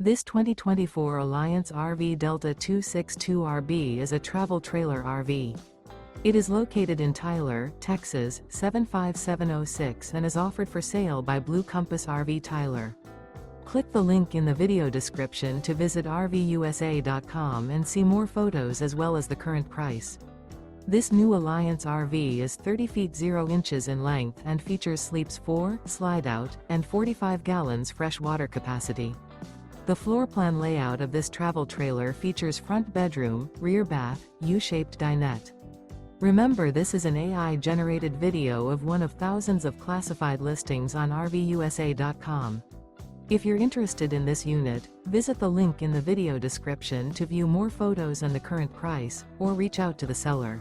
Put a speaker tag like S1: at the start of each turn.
S1: This 2024 Alliance RV Delta 262RB is a travel trailer RV. It is located in Tyler, Texas, 75706 and is offered for sale by Blue Compass RV Tyler. Click the link in the video description to visit RVUSA.com and see more photos as well as the current price. This new Alliance RV is 30 feet 0 inches in length and features sleeps 4, slide-out, and 45 gallons fresh water capacity. The floor plan layout of this travel trailer features front bedroom, rear bath, U-shaped dinette. Remember, this is an AI-generated video of one of thousands of classified listings on RVUSA.com. If you're interested in this unit, visit the link in the video description to view more photos and the current price, or reach out to the seller.